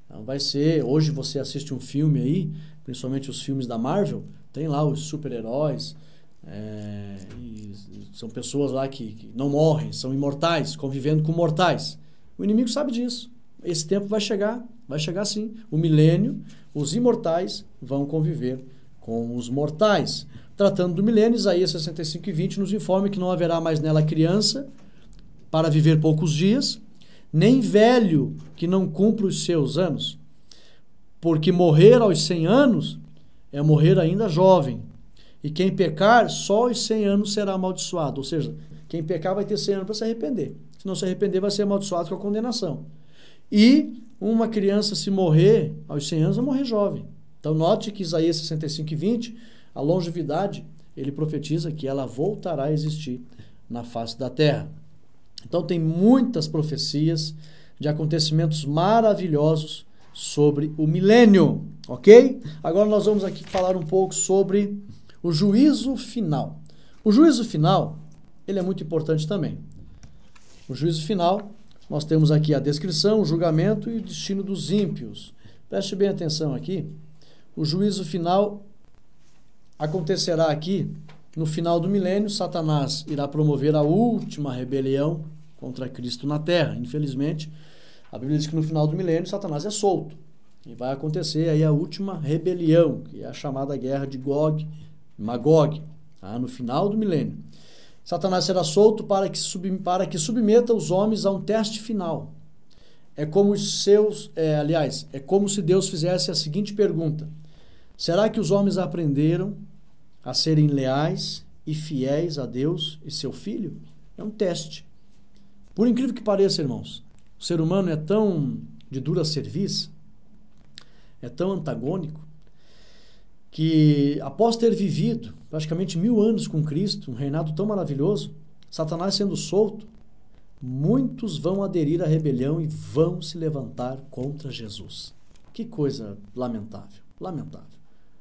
Então vai ser, hoje você assiste um filme aí, principalmente os filmes da Marvel, tem lá os super-heróis, são pessoas lá que não morrem, são imortais, convivendo com mortais. O inimigo sabe disso. Esse tempo vai chegar sim. O milênio, os imortais vão conviver com os mortais. Tratando do milênio, Isaías 65:20 nos informa que não haverá mais nela criança para viver poucos dias, nem velho que não cumpra os seus anos, porque morrer aos 100 anos é morrer ainda jovem, e quem pecar, só aos 100 anos será amaldiçoado, ou seja, quem pecar vai ter 100 anos para se arrepender, se não se arrepender vai ser amaldiçoado com a condenação. E uma criança, se morrer aos 100 anos, vai morrer jovem. Então note que Isaías 65:20, a longevidade, ele profetiza que ela voltará a existir na face da terra. Então tem muitas profecias de acontecimentos maravilhosos sobre o milênio, ok? Agora nós vamos aqui falar um pouco sobre o juízo final. O juízo final, ele é muito importante também. O juízo final, nós temos aqui a descrição, o julgamento e o destino dos ímpios. Preste bem atenção aqui. O juízo final acontecerá aqui no final do milênio. Satanás irá promover a última rebelião contra Cristo na terra. Infelizmente, a Bíblia diz que no final do milênio Satanás é solto. E vai acontecer aí a última rebelião, que é a chamada guerra de Gog e Magog, tá? No final do milênio. Satanás será solto para que submeta os homens a um teste final. É como se Deus fizesse a seguinte pergunta: será que os homens aprenderam a serem leais e fiéis a Deus e seu Filho? É um teste. Por incrível que pareça, irmãos, o ser humano é tão de dura cerviz, é tão antagônico, que após ter vivido praticamente 1000 anos com Cristo, um reinado tão maravilhoso, Satanás sendo solto, muitos vão aderir à rebelião e vão se levantar contra Jesus. Que coisa lamentável, lamentável.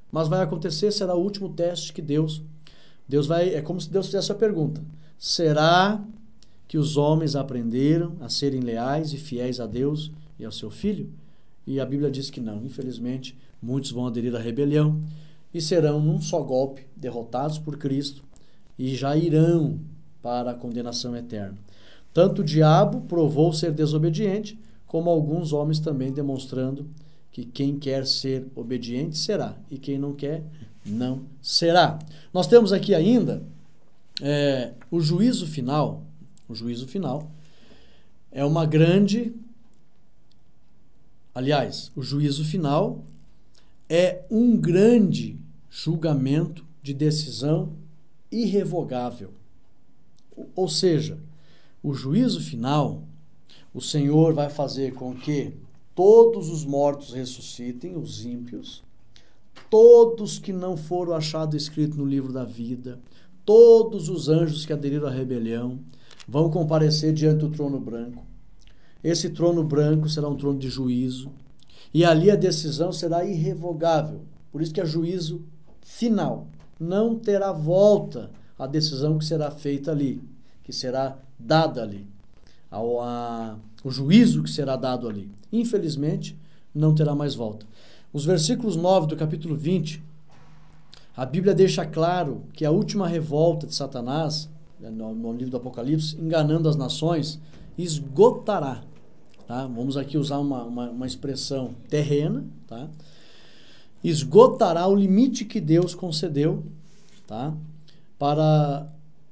Mas vai acontecer, será o último teste que Deus vai, é como se Deus fizesse a pergunta: será que os homens aprenderam a serem leais e fiéis a Deus e ao seu Filho? E a Bíblia diz que não. Infelizmente, muitos vão aderir à rebelião e serão, num só golpe, derrotados por Cristo e já irão para a condenação eterna. Tanto o diabo provou ser desobediente, como alguns homens também demonstrando que quem quer ser obediente será, e quem não quer, não será. Nós temos aqui ainda o juízo final. O juízo final é uma grande... Aliás, o juízo final é um grande julgamento de decisão irrevogável. Ou seja, o juízo final, o Senhor vai fazer com que todos os mortos ressuscitem, os ímpios, todos que não foram achados escritos no livro da vida, todos os anjos que aderiram à rebelião, vão comparecer diante do trono branco. Esse trono branco será um trono de juízo, e ali a decisão será irrevogável. Por isso que é juízo final. Não terá volta a decisão que será feita ali, que será dada ali. O juízo que será dado ali. Infelizmente, não terá mais volta. Os versículos 9 do capítulo 20, a Bíblia deixa claro que a última revolta de Satanás, no livro do Apocalipse, enganando as nações, esgotará. Tá? Vamos aqui usar uma expressão terrena. Tá? Esgotará o limite que Deus concedeu, tá? Para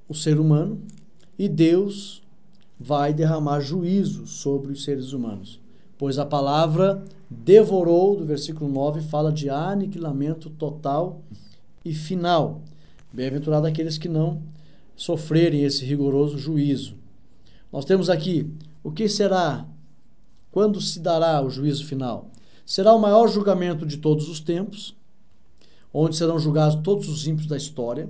o ser humano, e Deus vai derramar juízo sobre os seres humanos. Pois a palavra devorou, do versículo 9, fala de aniquilamento total e final. Bem-aventurado aqueles que não sofrerem esse rigoroso juízo. Nós temos aqui, o que será, quando se dará o juízo final? Será o maior julgamento de todos os tempos, onde serão julgados todos os ímpios da história.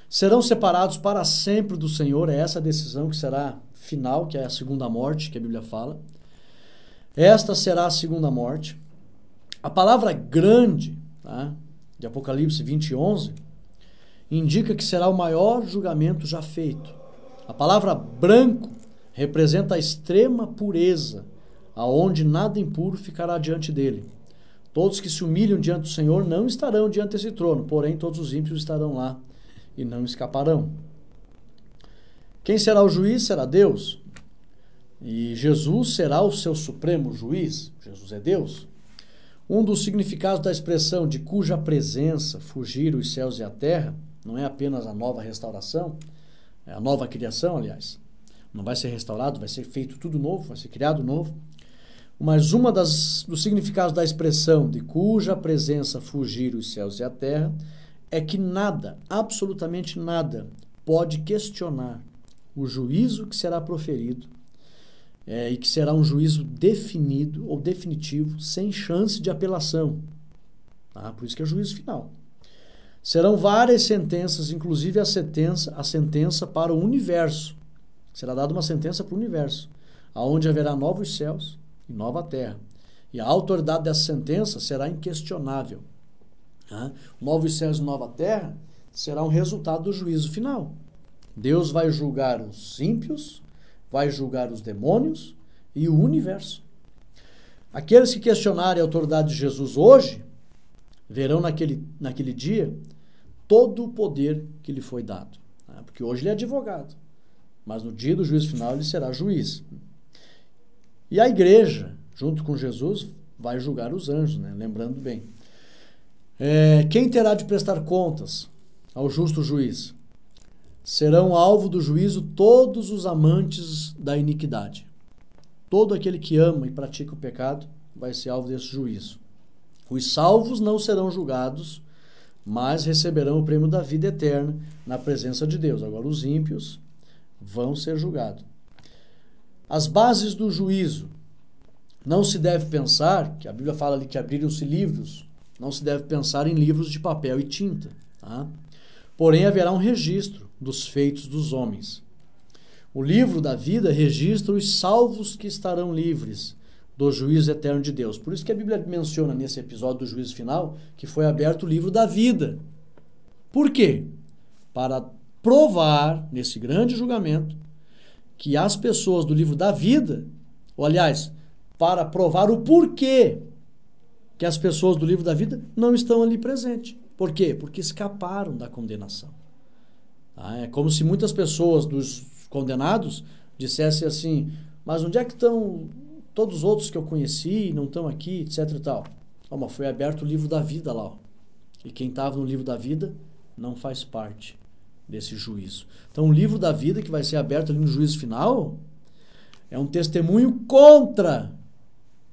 Serão separados para sempre do Senhor, é essa a decisão que será final, que é a segunda morte, que a Bíblia fala. Esta será a segunda morte. A palavra grande, tá, de Apocalipse 20:11, indica que será o maior julgamento já feito. A palavra branco representa a extrema pureza, aonde nada impuro ficará diante dele. Todos que se humilham diante do Senhor não estarão diante desse trono, porém todos os ímpios estarão lá e não escaparão. Quem será o juiz? Será Deus. E Jesus será o seu supremo juiz. Jesus é Deus. Um dos significados da expressão de cuja presença fugiram os céus e a terra não é apenas a nova restauração, é a nova criação, aliás. Não vai ser restaurado, vai ser feito tudo novo, vai ser criado novo. Mas dos significados da expressão de cuja presença fugiram os céus e a terra é que nada, absolutamente nada, pode questionar o juízo que será proferido e que será um juízo definido ou definitivo, sem chance de apelação. Tá? Por isso que é juízo final. Serão várias sentenças, inclusive a sentença para o universo. Será dada uma sentença para o universo, aonde haverá novos céus e nova terra. E a autoridade dessa sentença será inquestionável. Tá? Novos céus e nova terra será um resultado do juízo final. Deus vai julgar os ímpios, vai julgar os demônios e o universo. Aqueles que questionarem a autoridade de Jesus hoje, verão naquele dia todo o poder que lhe foi dado. Tá? Porque hoje ele é advogado, mas no dia do juízo final ele será juiz. E a igreja, junto com Jesus, vai julgar os anjos, né? Lembrando bem. Quem terá de prestar contas ao justo juiz? Serão alvo do juízo todos os amantes da iniquidade. Todo aquele que ama e pratica o pecado vai ser alvo desse juízo. Os salvos não serão julgados, mas receberão o prêmio da vida eterna na presença de Deus. Agora, os ímpios vão ser julgados. As bases do juízo. Não se deve pensar, que a Bíblia fala ali que abriram-se livros, não se deve pensar em livros de papel e tinta. Tá? Porém, haverá um registro dos feitos dos homens. O livro da vida registra os salvos que estarão livres do juízo eterno de Deus. Por isso que a Bíblia menciona nesse episódio do juízo final que foi aberto o livro da vida. Por quê? Para provar, nesse grande julgamento, que as pessoas do livro da vida, ou aliás, para provar o porquê que as pessoas do livro da vida não estão ali presentes. Por quê? Porque escaparam da condenação. É como se muitas pessoas dos condenados dissessem assim, mas onde é que estão todos os outros que eu conheci, não estão aqui, etc e tal. Mas foi aberto o livro da vida lá. Ó. E quem estava no livro da vida não faz parte desse juízo. Então o livro da vida que vai ser aberto ali no juízo final é um testemunho contra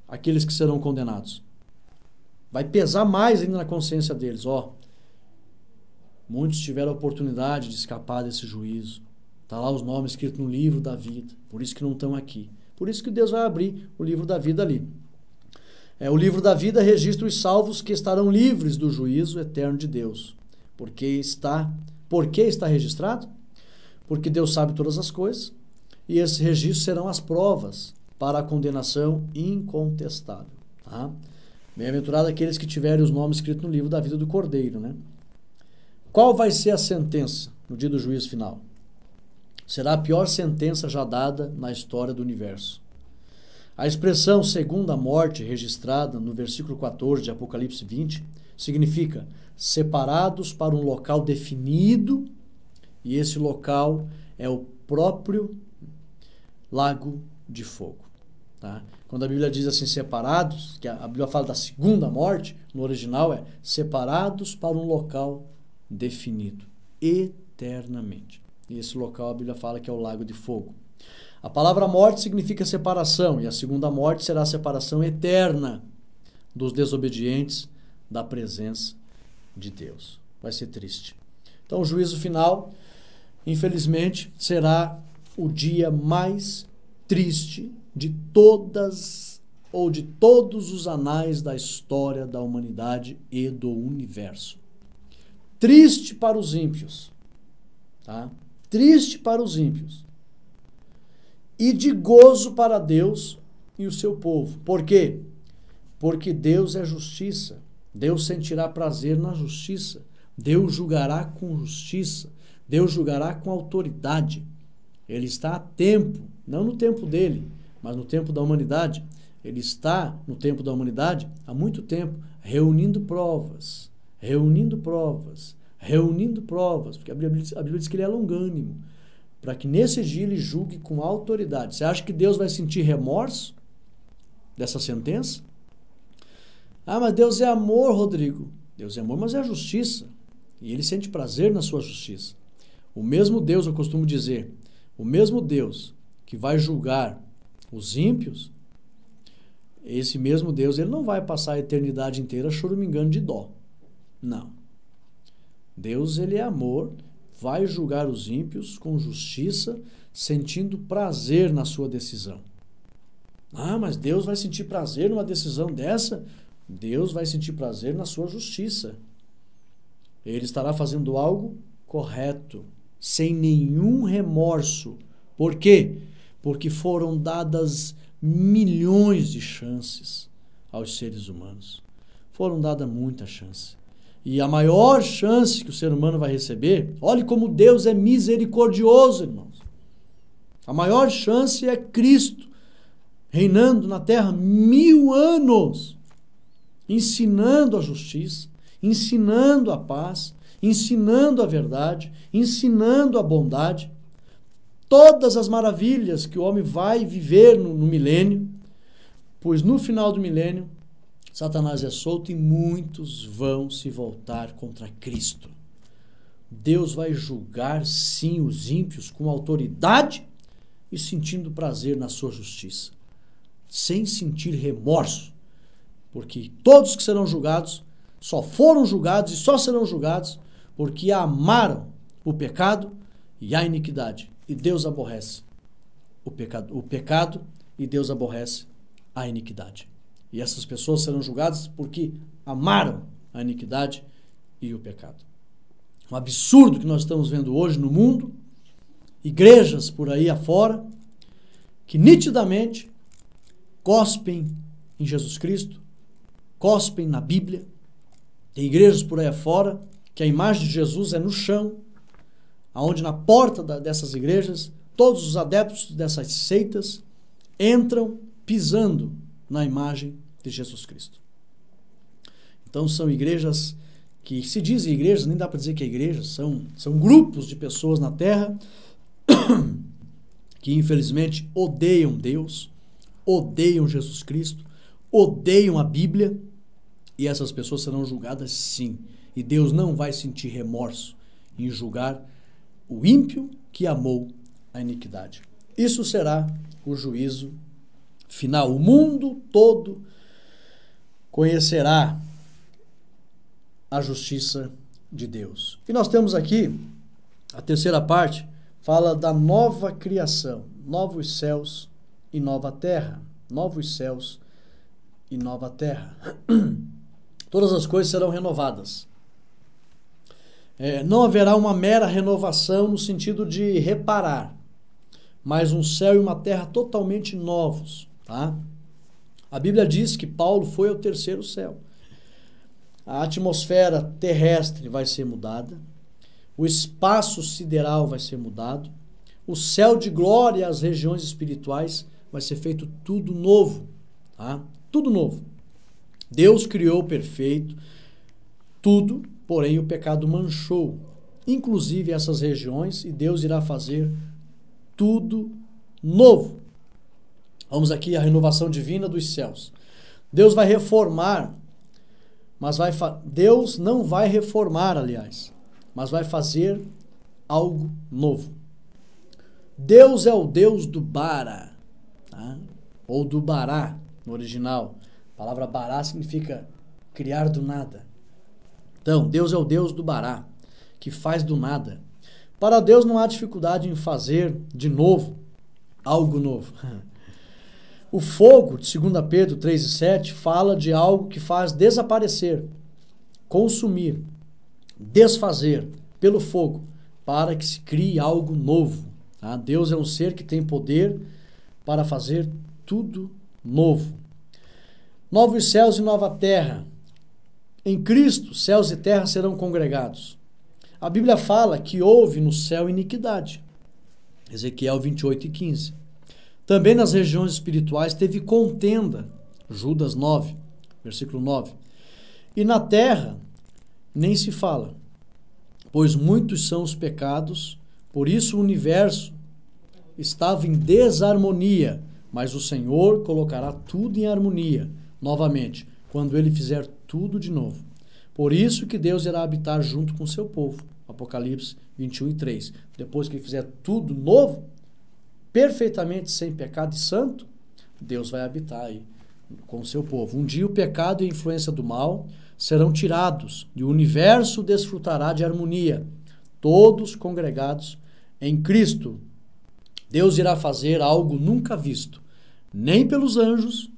aqueles que serão condenados. Vai pesar mais ainda na consciência deles. Muitos tiveram a oportunidade de escapar desse juízo. Está lá os nomes escritos no livro da vida. Por isso que não estão aqui. Por isso que Deus vai abrir o livro da vida ali. O livro da vida registra os salvos que estarão livres do juízo eterno de Deus. Por que está registrado? Porque Deus sabe todas as coisas. E esses registros serão as provas para a condenação incontestável. Tá? Bem-aventurado aqueles que tiverem os nomes escritos no livro da vida do Cordeiro. Né? Qual vai ser a sentença no dia do juízo final? Será a pior sentença já dada na história do universo. A expressão segunda morte, registrada no versículo 14 de Apocalipse 20, significa separados para um local definido, e esse local é o próprio lago de fogo. Tá? Quando a Bíblia diz assim, separados, que a Bíblia fala da segunda morte, no original é separados para um local definido, eternamente. E esse local a Bíblia fala que é o lago de fogo. A palavra morte significa separação, e a segunda morte será a separação eterna dos desobedientes da presença de Deus. Vai ser triste. Então o juízo final, infelizmente, será o dia mais triste de todos os anais da história da humanidade e do universo. Triste para os ímpios, tá? Triste para os ímpios. e de gozo para Deus e o seu povo. Por quê? Porque Deus é justiça. Deus sentirá prazer na justiça. Deus julgará com justiça. Deus julgará com autoridade. Ele está a tempo, não no tempo dele, mas no tempo da humanidade. Ele está no tempo da humanidade há muito tempo, reunindo provas, porque a Bíblia diz que ele é longânimo, para que nesse dia ele julgue com autoridade. Você acha que Deus vai sentir remorso dessa sentença? Ah, mas Deus é amor, Rodrigo. Deus é amor, mas é justiça. E ele sente prazer na sua justiça. O mesmo Deus, eu costumo dizer, o mesmo Deus que vai julgar os ímpios, esse mesmo Deus, ele não vai passar a eternidade inteira choramingando de dó. Não. Deus, ele é amor, vai julgar os ímpios com justiça, sentindo prazer na sua decisão. Ah, mas Deus vai sentir prazer numa decisão dessa? Deus vai sentir prazer na sua justiça. Ele estará fazendo algo correto, sem nenhum remorso. Por quê? Porque foram dadas milhões de chances aos seres humanos. Foram dadas muita chance. E a maior chance que o ser humano vai receber, olhe como Deus é misericordioso, irmãos. A maior chance é Cristo reinando na terra 1000 anos, ensinando a justiça, ensinando a paz, ensinando a verdade, ensinando a bondade, todas as maravilhas que o homem vai viver no milênio, pois no final do milênio, Satanás é solto e muitos vão se voltar contra Cristo. Deus vai julgar, sim, os ímpios com autoridade e sentindo prazer na sua justiça, sem sentir remorso, porque todos que serão julgados só foram julgados e só serão julgados porque amaram o pecado e a iniquidade. E Deus aborrece o pecado e Deus aborrece a iniquidade. E essas pessoas serão julgadas porque amaram a iniquidade e o pecado. Um absurdo que nós estamos vendo hoje no mundo, igrejas por aí afora, que nitidamente cospem em Jesus Cristo, cospem na Bíblia. Tem igrejas por aí afora que a imagem de Jesus é no chão, onde na porta dessas igrejas, todos os adeptos dessas seitas entram pisando na imagem de Jesus Cristo. Então são igrejas que se dizem igrejas, nem dá para dizer que é igreja, são grupos de pessoas na terra que infelizmente odeiam Deus, odeiam Jesus Cristo, odeiam a Bíblia, e essas pessoas serão julgadas sim. E Deus não vai sentir remorso em julgar o ímpio que amou a iniquidade. Isso será o juízo final. O mundo todo conhecerá a justiça de Deus. E nós temos aqui, a terceira parte, fala da nova criação, novos céus e nova terra. Novos céus e nova terra. Todas as coisas serão renovadas. Não haverá uma mera renovação no sentido de reparar, mas um céu e uma terra totalmente novos. Tá? A Bíblia diz que Paulo foi ao terceiro céu. A atmosfera terrestre vai ser mudada, o espaço sideral vai ser mudado, o céu de glória e as regiões espirituais vai ser feito tudo novo. Tá? Tudo novo. Deus criou perfeito, tudo, porém o pecado manchou, inclusive essas regiões, e Deus irá fazer tudo novo. Vamos aqui à renovação divina dos céus. Deus vai reformar, mas Deus não vai reformar, aliás, mas vai fazer algo novo. Deus é o Deus do bara, tá? Ou do bará, no original. A palavra bará significa criar do nada. Então, Deus é o Deus do bará, que faz do nada. Para Deus não há dificuldade em fazer de novo algo novo. O fogo, de 2 Pedro 3,7, fala de algo que faz desaparecer, consumir, desfazer pelo fogo, para que se crie algo novo. Tá? Deus é um ser que tem poder para fazer tudo novo. Novos céus e nova terra. Em Cristo, céus e terra serão congregados. A Bíblia fala que houve no céu iniquidade. Ezequiel 28:15. Também nas regiões espirituais teve contenda. Judas 9, versículo 9. E na terra nem se fala, pois muitos são os pecados, por isso o universo estava em desarmonia, mas o Senhor colocará tudo em harmonia, novamente, quando Ele fizer tudo de novo. Por isso que Deus irá habitar junto com o seu povo. Apocalipse 21:3. Depois que Ele fizer tudo novo, perfeitamente sem pecado e santo, Deus vai habitar aí com o seu povo. Um dia o pecado e a influência do mal serão tirados e o universo desfrutará de harmonia, todos congregados em Cristo. Deus irá fazer algo nunca visto, nem pelos anjos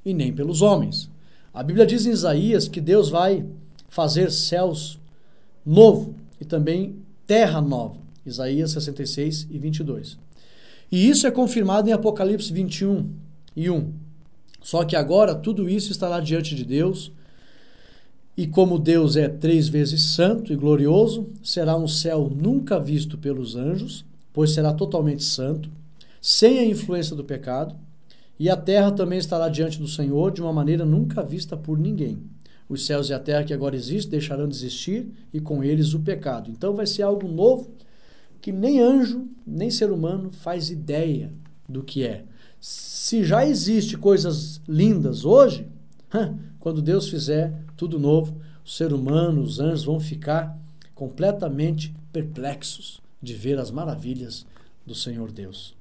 e nem pelos homens. A Bíblia diz em Isaías que Deus vai fazer céus novo e também terra nova. Isaías 66:22. E isso é confirmado em Apocalipse 21:1. Só que agora tudo isso estará diante de Deus, e como Deus é 3 vezes santo e glorioso, será um céu nunca visto pelos anjos, pois será totalmente santo, sem a influência do pecado, e a terra também estará diante do Senhor de uma maneira nunca vista por ninguém. Os céus e a terra que agora existem deixarão de existir, e com eles o pecado. Então vai ser algo novo que nem anjo, nem ser humano faz ideia do que é. Se já existe coisas lindas hoje, quando Deus fizer tudo novo, o ser humano, os anjos vão ficar completamente perplexos de ver as maravilhas do Senhor Deus.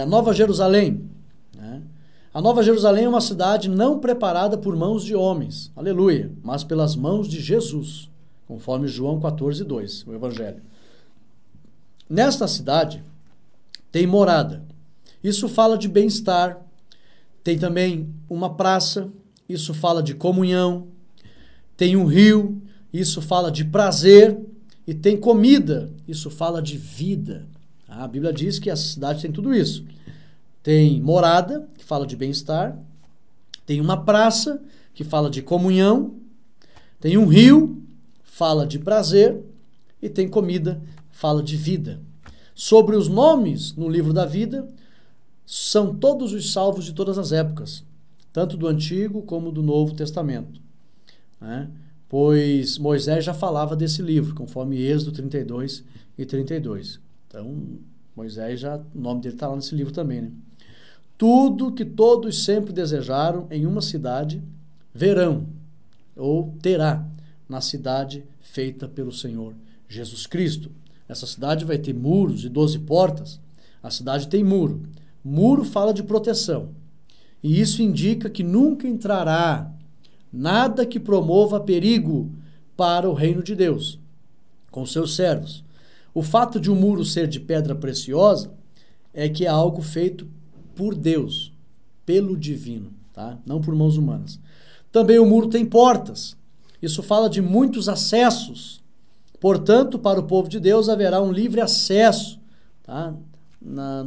A Nova Jerusalém. A Nova Jerusalém é uma cidade não preparada por mãos de homens, aleluia, mas pelas mãos de Jesus, conforme João 14:2, o Evangelho. Nesta cidade tem morada. Isso fala de bem-estar. Tem também uma praça. Isso fala de comunhão. Tem um rio. Isso fala de prazer. E tem comida. Isso fala de vida. A Bíblia diz que essa cidade tem tudo isso. Tem morada, que fala de bem-estar. Tem uma praça, que fala de comunhão. Tem um rio, fala de prazer. E tem comida, fala de vida. Sobre os nomes no livro da vida, são todos os salvos de todas as épocas, tanto do Antigo como do Novo Testamento. Pois Moisés já falava desse livro, conforme Êxodo 32:32. Então, Moisés, o nome dele está lá nesse livro também, né? Tudo que todos sempre desejaram em uma cidade, verão, ou terá, na cidade feita pelo Senhor Jesus Cristo. Essa cidade vai ter muros e 12 portas. A cidade tem muro. Muro fala de proteção. E isso indica que nunca entrará nada que promova perigo para o reino de Deus, com seus servos. O fato de um muro ser de pedra preciosa é que é algo feito por Deus, pelo divino, tá? Não por mãos humanas. Também o muro tem portas. Isso fala de muitos acessos. Portanto, para o povo de Deus haverá um livre acesso, tá?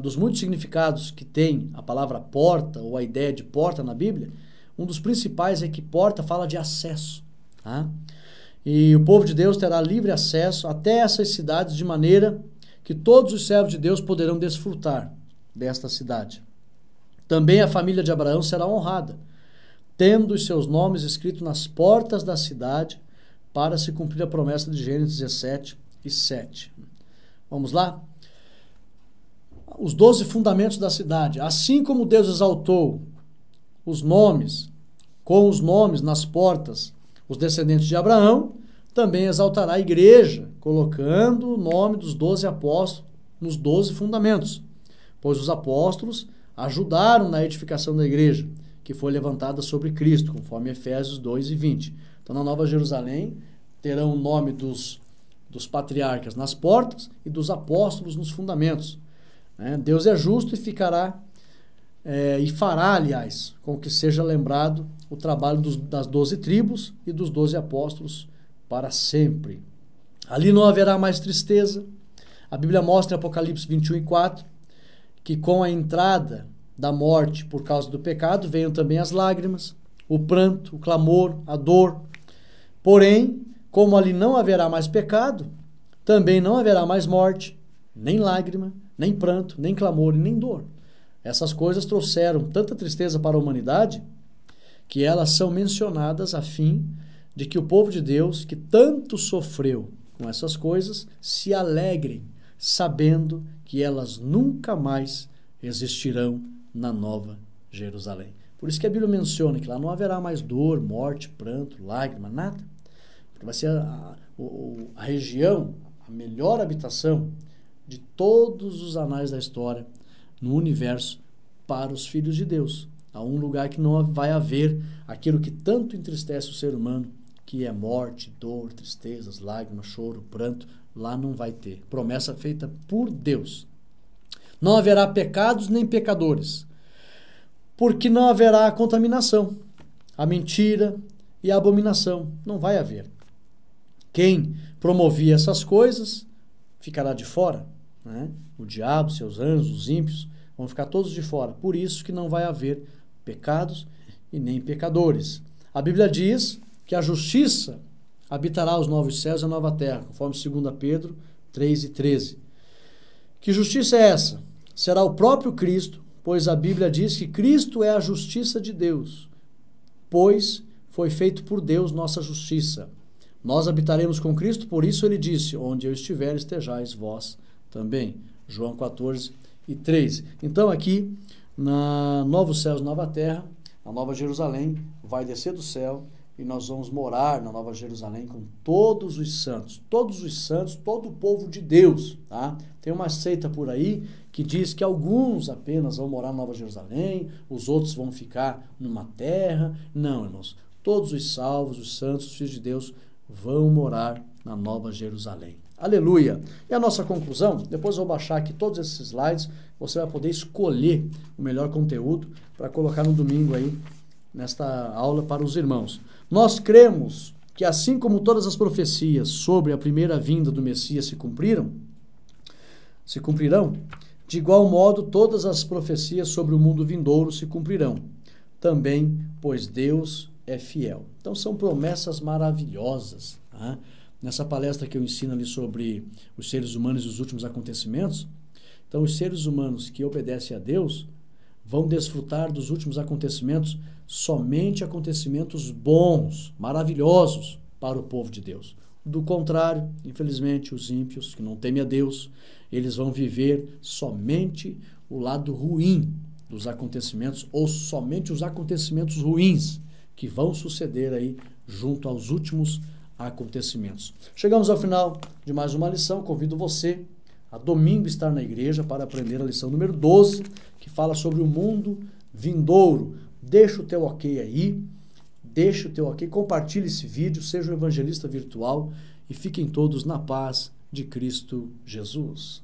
Dos muitos significados que tem a palavra porta ou a ideia de porta na Bíblia, um dos principais é que porta fala de acesso, tá? E o povo de Deus terá livre acesso até essas cidades, de maneira que todos os servos de Deus poderão desfrutar desta cidade. Também a família de Abraão será honrada, tendo os seus nomes escritos nas portas da cidade, para se cumprir a promessa de Gênesis 17:7. Vamos lá? Os 12 fundamentos da cidade. Assim como Deus exaltou os nomes, com os nomes nas portas, os descendentes de Abraão, também exaltará a igreja, colocando o nome dos 12 apóstolos nos 12 fundamentos, pois os apóstolos ajudaram na edificação da igreja, que foi levantada sobre Cristo, conforme Efésios 2:20. Então, na Nova Jerusalém, terão o nome dos patriarcas nas portas e dos apóstolos nos fundamentos. Deus é justo e ficará, e fará, aliás, com que seja lembrado o trabalho das 12 tribos e dos 12 apóstolos para sempre. Ali não haverá mais tristeza. A Bíblia mostra em Apocalipse 21:4 que com a entrada da morte por causa do pecado venham também as lágrimas, o pranto, o clamor, a dor. Porém, como ali não haverá mais pecado, também não haverá mais morte, nem lágrima, nem pranto, nem clamor e nem dor. Essas coisas trouxeram tanta tristeza para a humanidade que elas são mencionadas a fim de que o povo de Deus, que tanto sofreu com essas coisas, se alegrem, sabendo que elas nunca mais existirão na Nova Jerusalém. Por isso que a Bíblia menciona que lá não haverá mais dor, morte, pranto, lágrima, nada. Porque vai ser a região, a melhor habitação de todos os anais da história no universo para os filhos de Deus. Há um lugar que não vai haver aquilo que tanto entristece o ser humano, que é morte, dor, tristezas, lágrimas, choro, pranto. Lá não vai ter. Promessa feita por Deus. Não haverá pecados nem pecadores, porque não haverá contaminação, a mentira e a abominação. Não vai haver. Quem promovia essas coisas ficará de fora, né? O diabo, seus anjos, os ímpios, vão ficar todos de fora. Por isso que não vai haver pecados e nem pecadores. A Bíblia diz que a justiça habitará os novos céus e a nova terra, conforme 2 Pedro 3:13. Que justiça é essa? Será o próprio Cristo, pois a Bíblia diz que Cristo é a justiça de Deus, pois foi feito por Deus nossa justiça. Nós habitaremos com Cristo, por isso ele disse, onde eu estiver, estejais vós também. João 14:3. Então aqui, na Novos Céus e Nova Terra, a Nova Jerusalém vai descer do céu e nós vamos morar na Nova Jerusalém com todos os santos, todo o povo de Deus, tá? Tem uma seita por aí que diz que alguns apenas vão morar na Nova Jerusalém, os outros vão ficar numa terra. Não, irmãos, todos os salvos, os santos, os filhos de Deus vão morar na Nova Jerusalém. Aleluia! E a nossa conclusão, depois eu vou baixar aqui todos esses slides, você vai poder escolher o melhor conteúdo para colocar no domingo aí, nesta aula para os irmãos. Nós cremos que assim como todas as profecias sobre a primeira vinda do Messias se cumprirão, de igual modo todas as profecias sobre o mundo vindouro se cumprirão. Também, pois Deus é fiel. Então são promessas maravilhosas, tá? Nessa palestra que eu ensino ali sobre os seres humanos e os últimos acontecimentos, então os seres humanos que obedecem a Deus vão desfrutar dos últimos acontecimentos, somente acontecimentos bons, maravilhosos para o povo de Deus. Do contrário, infelizmente, os ímpios que não temem a Deus, eles vão viver somente o lado ruim dos acontecimentos, ou somente os acontecimentos ruins que vão suceder aí junto aos últimos acontecimentos. Chegamos ao final de mais uma lição. Convido você a domingo estar na igreja para aprender a lição número 12, que fala sobre o mundo vindouro. Deixa o teu ok aí, compartilhe esse vídeo, seja um evangelista virtual e fiquem todos na paz de Cristo Jesus.